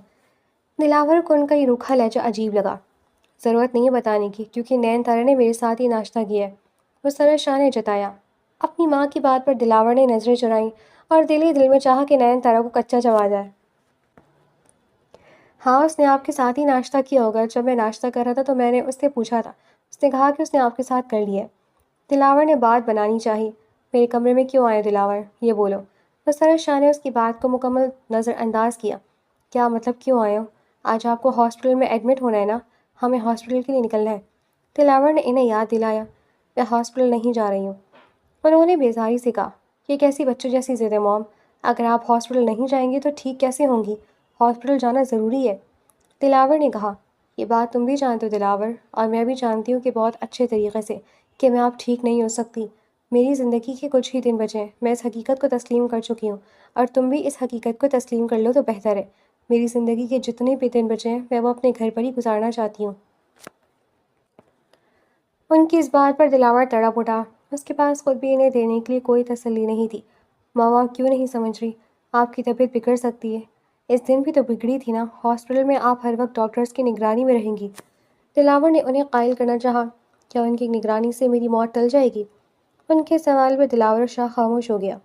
دلاور کو ان کا یہ روکھا لہجہ عجیب لگا۔ ضرورت نہیں ہے بتانے کی، کیونکہ نین تارا نے میرے ساتھ ہی ناشتہ کیا ہے، مسرت شاہ نے جتایا۔ اپنی ماں کی بات پر دلاور نے نظریں چرائیں اور دل ہی دل میں چاہا کہ نین تارا کو کچا چبا جائے۔ ہاں، اس نے آپ کے ساتھ ہی ناشتہ کیا ہوگا۔ جب میں ناشتہ کر رہا تھا تو میں نے اس سے پوچھا تھا، اس نے کہا کہ اس نے آپ کے ساتھ کر لیا ہے۔ دلاور نے بات بنانی چاہی۔ میرے کمرے میں کیوں آئے دلاور؟ یہ بولو۔ مسرت شاہ نے اس کی بات کو مکمل نظر انداز کیا۔ کیا مطلب کیوں آئے ہو؟ آج آپ کو ہاسپٹل میں ایڈمٹ ہونا ہے نا؟ ہمیں ہاسپٹل کے لیے نکلنا ہے۔ دلاور نے انہیں یاد دلایا۔ میں ہاسپٹل نہیں جا رہی ہوں۔ انہوں نے بیزاری سے کہا۔ یہ کیسی بچوں جیسی ضد ہے موم؟ اگر آپ ہاسپٹل نہیں جائیں گی تو ٹھیک کیسے ہوں گی؟ ہاسپٹل جانا ضروری ہے، دلاور نے کہا۔ یہ بات تم بھی جانتے ہو دلاور، اور میں بھی جانتی ہوں کہ بہت اچھے طریقے سے، کہ میں اب ٹھیک نہیں ہو سکتی۔ میری زندگی کے کچھ ہی دن بچے ہیں، میں اس حقیقت کو تسلیم کر چکی ہوں، اور تم بھی اس حقیقت کو تسلیم کر لو تو بہتر ہے۔ میری زندگی کے جتنے بھی دن بچے ہیں میں وہ اپنے گھر پر ہی گزارنا چاہتی ہوں۔ ان کی اس بات پر دلاور تڑپ اٹھا۔ اس کے پاس خود بھی انہیں دینے کے لیے کوئی تسلی نہیں تھی۔ ماما کیوں نہیں سمجھ رہی؟ آپ کی طبیعت بگڑ سکتی ہے۔ اس دن بھی تو بگڑی تھی نا، ہاسپٹل میں آپ ہر وقت ڈاکٹرز کی نگرانی میں رہیں گی۔ دلاور نے انہیں قائل کرنا چاہا۔ کیا ان کی نگرانی سے میری موت ٹل جائے گی؟ ان کے سوال پر دلاور شاہ خاموش ہو گیا۔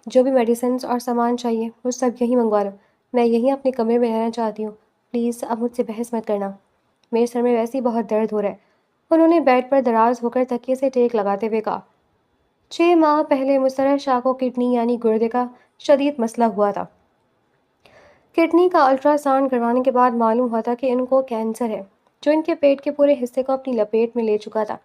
جو بھی میڈیسنز اور سامان چاہیے وہ سب یہیں منگوا لو، میں یہیں اپنے کمرے میں رہنا چاہتی ہوں، پلیز اب مجھ سے بحث مت کرنا، میرے سر میں ویسے ہی بہت درد ہو رہا ہے۔ انہوں نے بیڈ پر دراز ہو کر تکیے سے ٹیک لگاتے ہوئے کہا۔ 6 ماہ پہلے مسرت شاہ کو کڈنی یعنی گردے کا شدید مسئلہ ہوا تھا۔ کڈنی کا الٹرا ساؤنڈ کروانے کے بعد معلوم ہوا تھا کہ ان کو کینسر ہے، جو ان کے پیٹ کے پورے حصے کو اپنی لپیٹ میں لے چکا تھا۔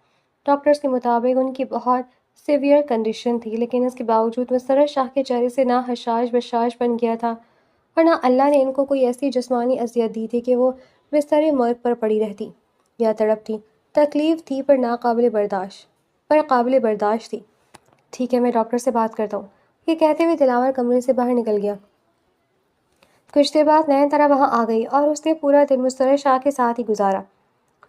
ڈاکٹرز کے مطابق ان کی بہت سیویئر کنڈیشن تھی، لیکن اس کے باوجود مسرت شاہ کے چہرے سے نہ حشاش بشاش بن گیا تھا اور نہ اللہ نے ان کو کوئی ایسی جسمانی اذیت دی تھی کہ وہ بستر مرگ پر پڑی رہتی یا تڑپتی۔ تکلیف تھی پر قابل برداشت تھی۔ ٹھیک ہے، میں ڈاکٹر سے بات کرتا ہوں۔ یہ کہتے ہوئے دلاور کمرے سے باہر نکل گیا۔ کچھ دیر بعد نین تارا وہاں آ گئی اور اس نے پورا دن مستر شاہ کے ساتھ ہی گزارا۔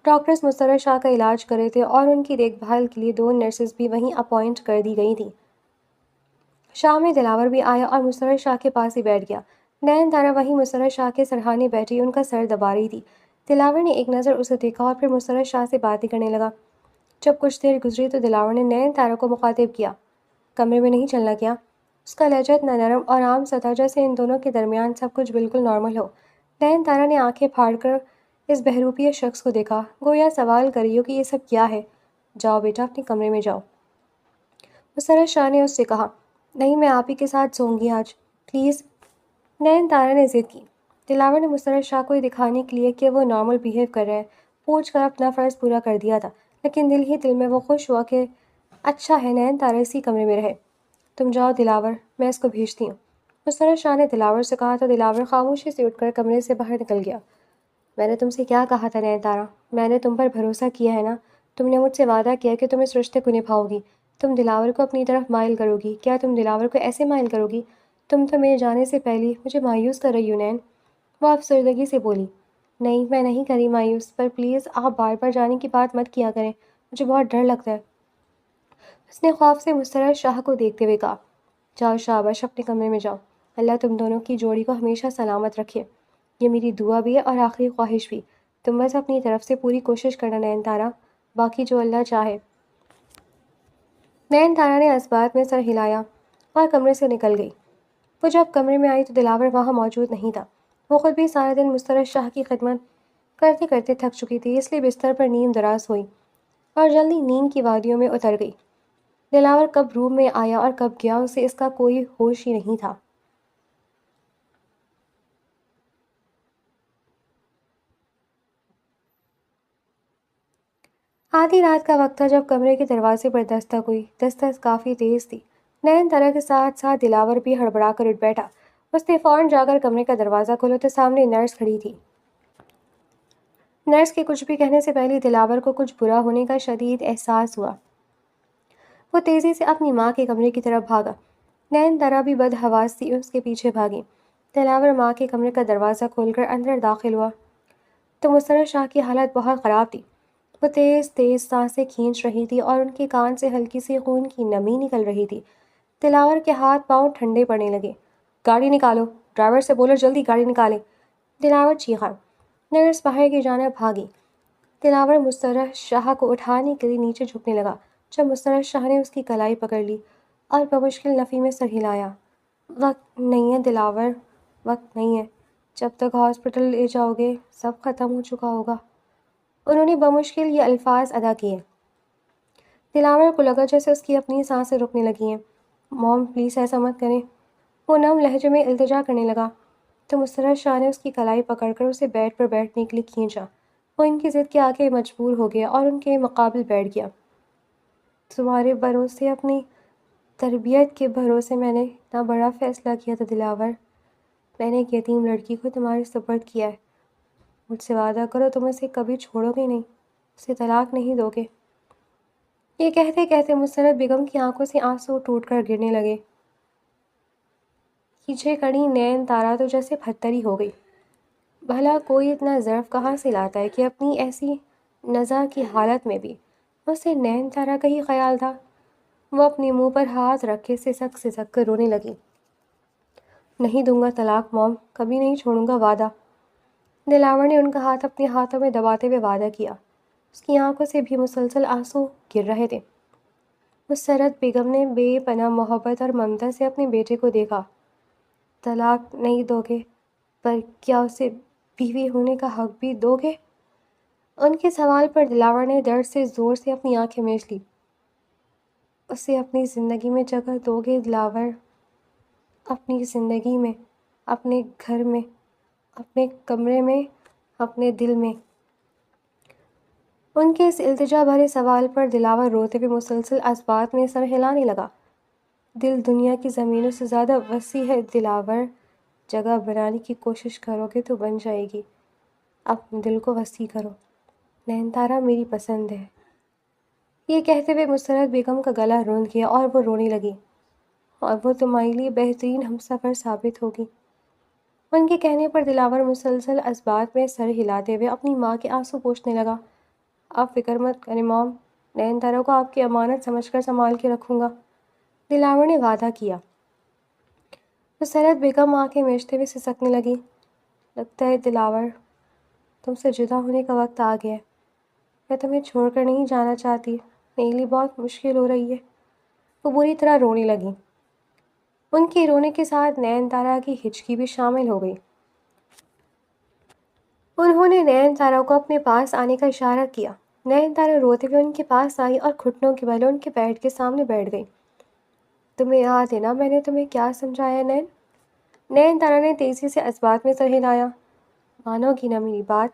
ڈاکٹرز مستر شاہ کا علاج کر رہے تھے اور ان کی دیکھ بھال کے لیے 2 نرسز بھی وہیں اپائنٹ کر دی گئی تھیں۔ شام میں دلاور بھی آیا اور مستر شاہ کے پاس ہی بیٹھ گیا۔ نین تارا وہیں مستر شاہ کے سرہانے بیٹھی ان کا سر دبا رہی تھی۔ دلاور نے ایک نظر اسے دیکھا اور پھر مستر شاہ سے باتیں کرنے لگا۔ جب کچھ دیر گزری تو دلاور نے نین تارا کو مخاطب کیا، کمرے میں نہیں چلنا کیا؟ اس کا لہجہ اتنا نرم اور عام سا تھا جیسے ان دونوں کے درمیان سب کچھ بالکل نارمل ہو۔ نین تارا نے آنکھیں پھاڑ کر اس بہروپیہ شخص کو دیکھا، گویا سوال کر رہی ہو کہ یہ سب کیا ہے؟ جاؤ بیٹا اپنے کمرے میں جاؤ۔ مستر شاہ نے اس سے کہا، نہیں میں آپ ہی کے ساتھ سوں گی آج، پلیز۔ نین تارا نے ضد کی۔ دلاور نے مستر شاہ کو یہ دکھانے کے لیے کہ وہ نارمل بیہیو کر رہا ہے، پوچھ کر اپنا فرض پورا کر دیا تھا، لیکن دل ہی دل میں وہ خوش ہوا کہ اچھا ہے نین تارا اسی کمرے میں رہے۔ تم جاؤ دلاور، میں اس کو بھیجتی ہوں۔ مستر شاہ نے دلاور سے کہا تو دلاور خاموشی سے اٹھ کر کمرے سے باہر نکل گیا۔ میں نے تم سے کیا کہا تھا نین تارا؟ میں نے تم پر بھروسہ کیا ہے نا؟ تم نے مجھ سے وعدہ کیا کہ تم اس رشتے کو نبھاؤ گی، تم دلاور کو اپنی طرف مائل کرو گی۔ کیا تم دلاور کو ایسے مائل کرو گی؟ تم تو میرے جانے سے پہلے مجھے مایوس کر رہی ہو نین۔ وہ افسردگی سے بولی، نہیں میں نہیں کری مایوس، پر پلیز آپ بار بار جانے کی بات مت کیا کریں، مجھے بہت ڈر لگتا ہے۔ اس نے خوف سے مستر شاہ کو دیکھتے ہوئے کہا، جاؤ شاباش اپنے کمرے میں جاؤ، اللہ تم دونوں کی جوڑی کو ہمیشہ سلامت رکھے، یہ میری دعا بھی ہے اور آخری خواہش بھی۔ تم بس اپنی طرف سے پوری کوشش کرنا نین تارا، باقی جو اللہ چاہے۔ نین تارا نے اس بات میں سر ہلایا اور کمرے سے نکل گئی۔ وہ جب کمرے میں آئی تو دلاور وہاں موجود نہیں تھا۔ وہ خود بھی سارا دن مستر شاہ کی خدمت کرتے کرتے تھک چکی تھی، اس لیے بستر پر نیم دراز ہوئی اور جلدی نیند کی وادیوں میں اتر گئی۔ دلاور کب روم میں آیا اور کب گیا اسے اس کا کوئی ہوش ہی نہیں تھا۔ آدھی رات کا وقت تھا جب کمرے کے دروازے پر دستک ہوئی۔ دستک کافی تیز تھی۔ نین تارا کے ساتھ ساتھ دلاور بھی ہڑبڑا کر اٹھ بیٹھا۔ اس نے فوراً جا کر کمرے کا دروازہ کھولا تو سامنے نرس کھڑی تھی۔ نرس کے کچھ بھی کہنے سے پہلے دلاور کو کچھ برا ہونے کا شدید احساس ہوا۔ وہ تیزی سے اپنی ماں کے کمرے کی طرف بھاگا۔ نین تارا بھی بدحواس سی اس کے پیچھے بھاگی۔ دلاور ماں کے کمرے کا دروازہ کھول کر اندر داخل ہوا تو مستر شاہ کی حالت بہت خراب تھی۔ وہ تیز تیز سانسیں کھینچ رہی تھی اور ان کے کان سے ہلکی سی خون کی نمی نکل رہی تھی۔ دلاور کے ہاتھ پاؤں ٹھنڈے پڑنے لگے۔ گاڑی نکالو، ڈرائیور سے بولو جلدی گاڑی نکالے، دلاور چیخا۔ نرس باہر کی جانب بھاگی۔ دلاور مستر شاہ کو اٹھانے کے لیے نیچے جھکنے لگا جب مستر شاہ نے اس کی کلائی پکڑ لی اور بمشکل نفی میں سر ہلایا۔ وقت نہیں ہے دلاور، وقت نہیں ہے، جب تک ہاسپٹل لے جاؤ گے سب ختم ہو چکا ہوگا۔ انہوں نے بمشکل یہ الفاظ ادا کیے۔ دلاور کو لگا جیسے اس کی اپنی سانسیں رکنے لگی ہیں۔ موم پلیز ایسا مت کریں، وہ نم لہجے میں التجا کرنے لگا تو مستر شاہ نے اس کی کلائی پکڑ کر اسے بیڈ پر بیٹھنے کے لیے کھینچا۔ وہ ان کی ضد کے آگے مجبور ہو گیا اور ان کے مقابل بیٹھ گیا۔ تمہارے بھروسے، اپنی تربیت کے بھروسے میں نے اتنا بڑا فیصلہ کیا تھا دلاور۔ میں نے ایک یتیم لڑکی کو تمہارے سپرد کیا ہے۔ مجھ سے وعدہ کرو تم اسے کبھی چھوڑو گے نہیں، اسے طلاق نہیں دو گے۔ یہ کہتے کہتے مسرت بیگم کی آنکھوں سے آنسو ٹوٹ کر گرنے لگے۔ پیچھے کھڑی نین تارا تو جیسے پتھر ہی ہو گئی۔ بھلا کوئی اتنا ظرف کہاں سے لاتا ہے کہ اپنی ایسی نزا کی حالت میں بھی اسے نین تارا کا ہی خیال تھا۔ وہ اپنے منہ پر ہاتھ رکھ کے سسک کر رونے لگی۔ نہیں دوں گا طلاق موم، کبھی نہیں چھوڑوں گا، وعدہ۔ دلاور نے ان کا ہاتھ اپنے ہاتھوں میں دباتے ہوئے وعدہ کیا۔ اس کی آنکھوں سے بھی مسلسل آنسو گر رہے تھے۔ مسرت بیگم نے بے پناہ محبت اور ممتا سے اپنے بیٹے کو دیکھا۔ طلاق نہیں دو گے، پر کیا اسے بیوی ہونے کا حق بھی دو گے؟ ان کے سوال پر دلاور نے درد سے زور سے اپنی آنکھیں مینچ لی۔ اسے اپنی زندگی میں جگہ دو گے دلاور؟ اپنی زندگی میں، اپنے گھر میں، اپنے کمرے میں، اپنے دل میں؟ ان کے اس التجا بھرے سوال پر دلاور روتے ہوئے مسلسل اسبات میں سر ہلانے لگا۔ دل دنیا کی زمینوں سے زیادہ وسیع ہے دلاور، جگہ بنانے کی کوشش کرو گے تو بن جائے گی، اپنے دل کو وسیع کرو، نین تارا میری پسند ہے۔ یہ کہتے ہوئے مسرت بیگم کا گلا روند گیا اور وہ رونے لگی۔ اور وہ تمہارے لیے بہترین ہمسفر ثابت ہوگی۔ ان کے کہنے پر دلاور مسلسل اسبات میں سر ہلاتے ہوئے اپنی ماں کے آنسو پوچھنے لگا۔ آپ فکر مت کریں مام، نین تارا کو آپ کی امانت سمجھ کر سنبھال کے رکھوں گا، دلاور نے وعدہ کیا۔ مسرت بیگم آنکھیں میچتے ہوئے سسکنے لگی۔ لگتا ہے دلاور، تم سے جدا ہونے کا وقت آ گیا ہے۔ میں تمہیں چھوڑ کر نہیں جانا چاہتی، میرے لیے بہت مشکل ہو رہی ہے۔ وہ بری طرح رونے لگی۔ ان کے رونے کے ساتھ نین تارا کی ہچکی بھی شامل ہو گئی۔ انہوں نے نین تارا کو اپنے پاس آنے کا اشارہ کیا۔ نین تارا روتے ہوئے ان کے پاس آئی اور گھٹنوں کے بل ان کے بیڈ کے سامنے بیٹھ گئی۔ تمہیں یاد ہے نا میں نے تمہیں کیا سمجھایا نین؟ نین تارا نے تیزی سے اسبات میں سر ہلایا۔ مانو گی نا میری بات؟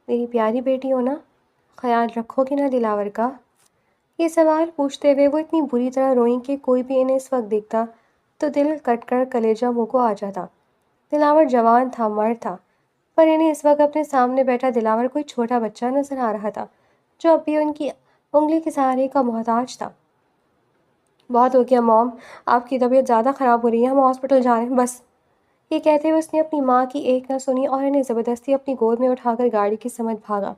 میری پیاری بیٹی ہو نا؟ خیال رکھو گی نا دلاور کا؟ یہ سوال پوچھتے ہوئے وہ اتنی بری طرح روئیں کہ کوئی بھی انہیں اس وقت دیکھتا تو دل کٹ کر کلیجہ منہ کو آ جاتا۔ دلاور جوان تھا، مرد تھا، پر انہیں اس وقت اپنے سامنے بیٹھا دلاور کوئی چھوٹا بچہ نظر آ رہا تھا جو اب بھی ان کی انگلی کے سہارے کا محتاج تھا۔ بہت ہو گیا موم، آپ کی طبیعت زیادہ خراب ہو رہی ہے، ہم ہاسپٹل جا رہے ہیں بس۔ یہ کہتے ہوئے اس نے اپنی ماں کی ایک نہ سنی اور انہیں زبردستی اپنی گود میں اٹھا کر گاڑی کی سمت بھاگا۔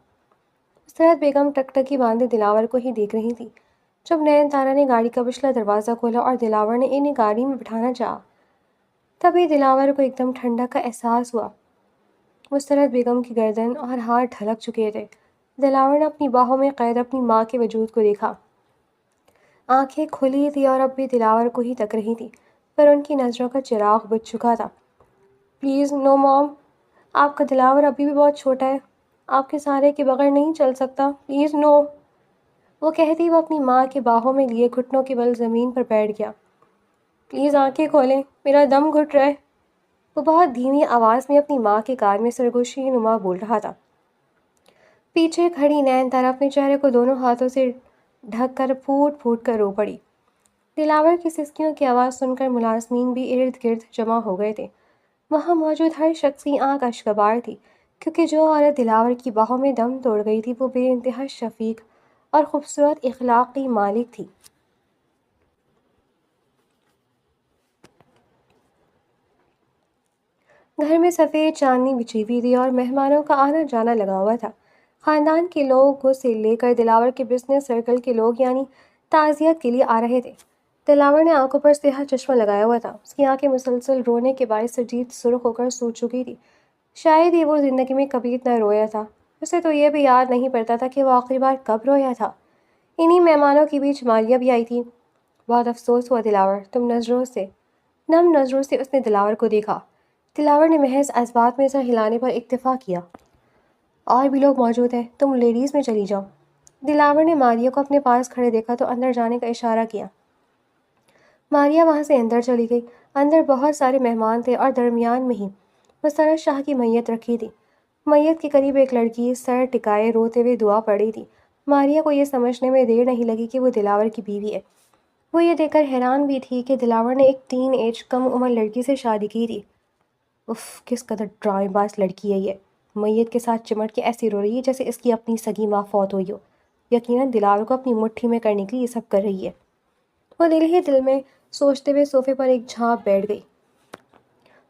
مسرت بیگم ٹکٹکی باندھے دلاور کو ہی دیکھ رہی تھی۔ جب نین تارا نے گاڑی کا پچھلا دروازہ کھولا اور دلاور نے انہیں گاڑی میں بٹھانا چاہا، تبھی دلاور کو ایک دم ٹھنڈک کا احساس ہوا۔ مسرت بیگم کی گردن اور ہاتھ ڈھلک چکے تھے۔ دلاور نے اپنی باہوں میں قید اپنی ماں کے وجود کو دیکھا۔ آنکھیں کھلی تھی اور اب بھی دلاور کو ہی تک رہی تھی، پر ان کی نظروں کا چراغ بجھ چکا تھا۔ پلیز نو موم، آپ کا دلاور ابھی بھی بہت چھوٹا ہے، آپ کے سہارے کے بغیر نہیں چل سکتا، پلیز نو۔ وہ کہتی وہ اپنی ماں کے باہوں میں لیے گھٹنوں کے بل زمین پر بیٹھ گیا۔ پلیز آنکھیں کھولیں، میرا دم گھٹ رہا ہے۔ وہ بہت دھیمی آواز میں اپنی ماں کے کان میں سرگوشی نما بول رہا تھا۔ پیچھے کھڑی نین تارا اپنے چہرے کو دونوں ہاتھوں سے ڈھک کر پھوٹ پھوٹ کر رو پڑی۔ دلاور کی سسکیوں کی آواز سن کر ملازمین بھی ارد گرد جمع ہو گئے تھے۔ وہاں موجود ہر شخص کی آنکھ اشکبار تھی، کیونکہ جو عورت دلاور کی باہوں میں دم توڑ گئی تھی وہ بے انتہا شفیق اور خوبصورت اخلاق کی مالک تھی۔ گھر میں سفید چاندنی بچھی ہوئی تھی اور مہمانوں کا آنا جانا لگا ہوا تھا۔ خاندان کے لوگ سے لے کر دلاور کے بزنس سرکل کے لوگ یعنی تعزیت کے لیے آ رہے تھے۔ دلاور نے آنکھوں پر سیاہ چشمہ لگایا ہوا تھا۔ اس کی آنکھیں مسلسل رونے کے باعث شدید سرخ ہو کر سوج چکی تھی۔ شاید ہی وہ زندگی میں کبھی اتنا رویا تھا۔ اسے تو یہ بھی یاد نہیں پڑتا تھا کہ وہ آخری بار کب رویا تھا۔ انہی مہمانوں کے بیچ ماریہ بھی آئی تھی۔ بہت افسوس ہوا دلاور، تم نم نظروں سے اس نے دلاور کو دیکھا۔ دلاور نے محض اسبات میں سر ہلانے پر اکتفا کیا۔ اور بھی لوگ موجود ہیں، تم لیڈیز میں چلی جاؤ۔ دلاور نے ماریہ کو اپنے پاس کھڑے دیکھا تو اندر جانے کا اشارہ کیا۔ ماریہ وہاں سے اندر چلی گئی۔ اندر بہت سارے مہمان تھے اور درمیان میں ہی مسرت شاہ کی میت رکھی تھی۔ میت کے قریب ایک لڑکی سر ٹکائے روتے ہوئے دعا پڑھ رہی تھی۔ ماریہ کو یہ سمجھنے میں دیر نہیں لگی کہ وہ دلاور کی بیوی ہے۔ وہ یہ دیکھ کر حیران بھی تھی کہ دلاور نے ایک ٹین ایج کم عمر لڑکی سے شادی کی تھی۔ اف، کس قدر ڈرامے باز لڑکی ہے یہ، میت کے ساتھ چمٹ کے ایسی رو رہی ہے جیسے اس کی اپنی سگی ماں فوت ہوئی ہو۔ یقیناً دلاور کو اپنی مٹھی میں کرنے کے لیے یہ سب کر رہی ہے۔ وہ دل ہی دل میں سوچتے ہوئے صوفے پر ایک جھانپ بیٹھ گئی۔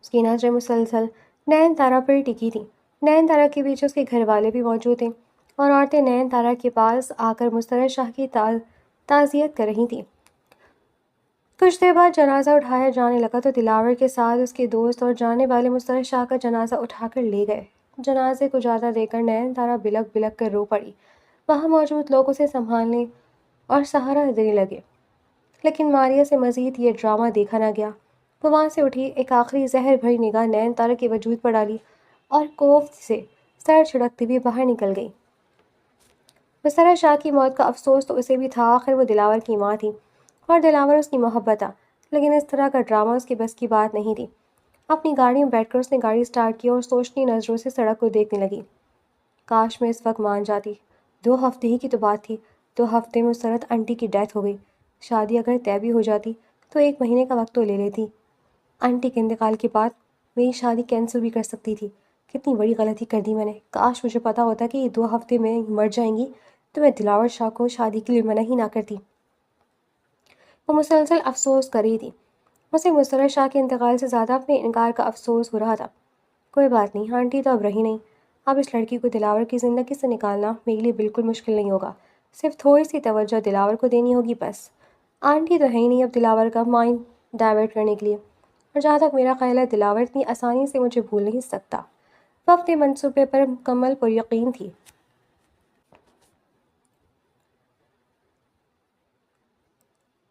اس کی نظریں مسلسل نین تارا پر ٹکی تھیں۔ نین تارا کے پیچھے اس کے گھر والے بھی موجود تھے اور عورتیں نین تارا کے پاس آ کر مسرت شاہ کی تعزیت کر رہی تھیں۔ کچھ دیر بعد جنازہ اٹھایا جانے لگا تو دلاور کے ساتھ اس کے دوست اور جانے والے مسرت شاہ کا جنازہ اٹھا کر لے گئے۔ جنازے کو جاتا دیکھ کر نین تارا بلک بلک کر رو پڑی۔ وہاں موجود لوگ اسے سنبھالنے اور سہارا دینے لگے، لیکن ماریہ سے مزید یہ ڈرامہ دیکھا نہ گیا۔ وہ وہاں سے اٹھی، ایک آخری زہر بھری نگاہ نین تارا کے وجود پر ڈالی اور کوفت سے سر چھڑکتی ہوئی باہر نکل گئی۔ مسرت شاہ کی موت کا افسوس تو اسے بھی تھا، آخر وہ دلاور کی ماں تھی اور دلاور اس کی محبت تھا، لیکن اس طرح کا ڈرامہ اس کی بس کی بات نہیں تھی۔ اپنی گاڑی میں بیٹھ کر اس نے گاڑی سٹارٹ کی اور سوچتی نظروں سے سڑک کو دیکھنے لگی۔ کاش میں اس وقت مان جاتی، 2 ہفتے ہی کی تو بات تھی، 2 ہفتے میں مسرت آنٹی کی ڈیتھ ہو گئی۔ شادی اگر طے بھی ہو جاتی تو 1 مہینے کا وقت تو لے لیتی۔ آنٹی کے انتقال کے بعد میری شادی کینسل بھی کر سکتی تھی۔ کتنی بڑی غلطی کر دی میں نے، کاش مجھے پتا ہوتا کہ یہ 2 ہفتے میں مر جائیں گی تو میں دلاور شاہ کو شادی کے لیے منع ہی نہ کرتی۔ وہ مسلسل افسوس کر رہی تھی۔ اسے مسرت شاہ کے انتقال سے زیادہ اپنے انکار کا افسوس ہو رہا تھا۔ کوئی بات نہیں، آنٹی تو اب رہی نہیں، اب اس لڑکی کو دلاور کی زندگی سے نکالنا میرے لیے بالکل مشکل نہیں ہوگا، صرف تھوڑی سی توجہ دلاور کو دینی ہوگی بس۔ آنٹی تو ہے ہی نہیں اب دلاور کا مائنڈ ڈائیورٹ کرنے کے لیے، اور جہاں تک میرا خیال ہے دلاور اتنی آسانی سے مجھے بھول نہیں سکتا۔ وہ اپنے منصوبے پر مکمل پر یقین تھی۔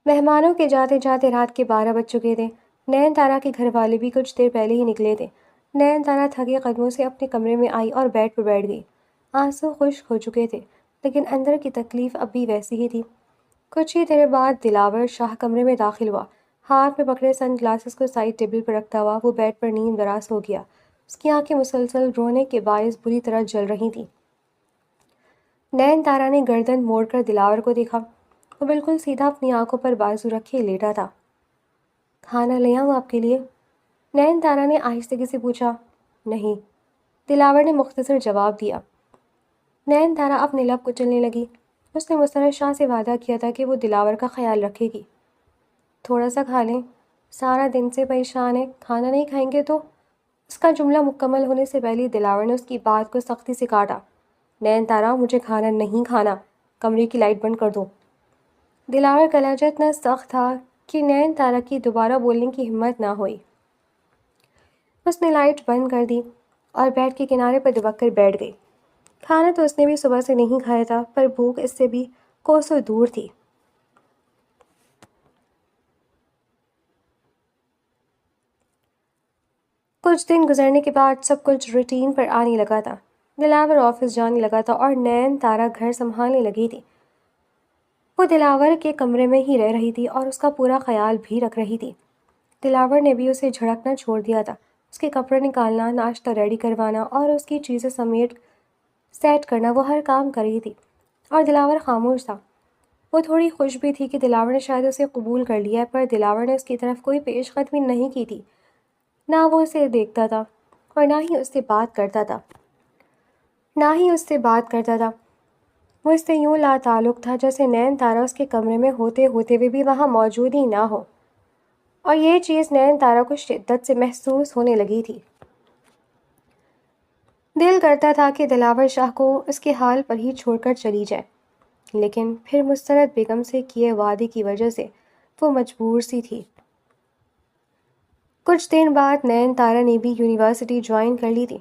مہمانوں کے جاتے جاتے رات کے 12 بج چکے تھے۔ نین تارا کے گھر والے بھی کچھ دیر پہلے ہی نکلے تھے۔ نین تارا تھکے قدموں سے اپنے کمرے میں آئی اور بیڈ پر بیٹھ گئی۔ آنسو خشک ہو چکے تھے، لیکن اندر کی تکلیف اب بھی ویسی ہی تھی۔ کچھ ہی دیر بعد دلاور شاہ کمرے میں داخل ہوا۔ ہاتھ میں پکڑے سن گلاسز کو سائڈ ٹیبل پر رکھتا ہوا وہ بیڈ پر نیم دراز ہو گیا۔ اس کی آنکھیں مسلسل رونے کے باعث بری طرح جل رہی تھیں۔ نین تارا نے گردن موڑ کر دلاور کو دیکھا۔ وہ بالکل سیدھا اپنی آنکھوں پر بازو رکھے لیٹا تھا۔ کھانا لے آؤں آپ کے لیے؟ نین تارا نے آہستگی سے پوچھا۔ نہیں، دلاور نے مختصر جواب دیا۔ نین تارا اپنے لب کچلنے لگی۔ اس نے مسرت شاہ سے وعدہ کیا تھا کہ وہ دلاور کا خیال رکھے گی۔ تھوڑا سا کھا لیں، سارا دن سے پریشان ہے، کھانا نہیں کھائیں گے تو؟ اس کا جملہ مکمل ہونے سے پہلے دلاور نے اس کی بات کو سختی سے کاٹا۔ نین تارا، مجھے کھانا نہیں کھانا، کمرے کی لائٹ بند کر دو۔ دلاور کا لہجہ اتنا سخت تھا کہ نین تارا کی دوبارہ بولنے کی ہمت نہ ہوئی۔ اس نے لائٹ بند کر دی اور بیڈ کے کنارے پر دبک کر بیٹھ گئی۔ کھانا تو اس نے بھی صبح سے نہیں کھایا تھا، پر بھوک اس سے بھی کوسوں دور تھی۔ کچھ دن گزرنے کے بعد سب کچھ روٹین پر آنے لگا تھا۔ دلاور آفس جانے لگا تھا اور نین تارا گھر سنبھالنے لگی تھی۔ وہ دلاور کے کمرے میں ہی رہ رہی تھی اور اس کا پورا خیال بھی رکھ رہی تھی۔ دلاور نے بھی اسے جھڑکنا چھوڑ دیا تھا۔ اس کے کپڑے نکالنا، ناشتہ ریڈی کروانا اور اس کی چیزیں سمیٹ سیٹ کرنا، وہ ہر کام کر رہی تھی اور دلاور خاموش تھا۔ وہ تھوڑی خوش بھی تھی کہ دلاور نے شاید اسے قبول کر لیا ہے، پر دلاور نے اس کی طرف کوئی پیش قدمی نہیں کی تھی۔ نہ وہ اسے دیکھتا تھا اور نہ ہی اس سے بات کرتا تھا۔ وہ اس سے یوں لا تعلق تھا جیسے نین تارا اس کے کمرے میں ہوتے ہوئے بھی وہاں موجود ہی نہ ہو، اور یہ چیز نین تارا کو شدت سے محسوس ہونے لگی تھی۔ دل کرتا تھا کہ دلاور شاہ کو اس کے حال پر ہی چھوڑ کر چلی جائے، لیکن پھر مسرت بیگم سے کیے وعدے کی وجہ سے وہ مجبور سی تھی۔ کچھ دن بعد نین تارا نے بھی یونیورسٹی جوائن کر لی تھی،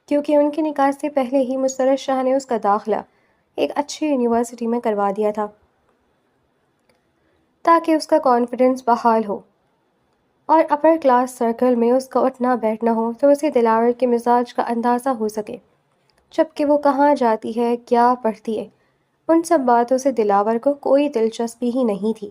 کیونکہ ان کے نکاح سے پہلے ہی مسرت شاہ نے اس کا داخلہ ایک اچھی یونیورسٹی میں کروا دیا تھا تاکہ اس کا کانفیڈنس بحال ہو اور اپر کلاس سرکل میں اس کا اٹھنا بیٹھنا ہو تو اسے دلاور کے مزاج کا اندازہ ہو سکے، جبکہ وہ کہاں جاتی ہے، کیا پڑھتی ہے، ان سب باتوں سے دلاور کو کوئی دلچسپی ہی نہیں تھی۔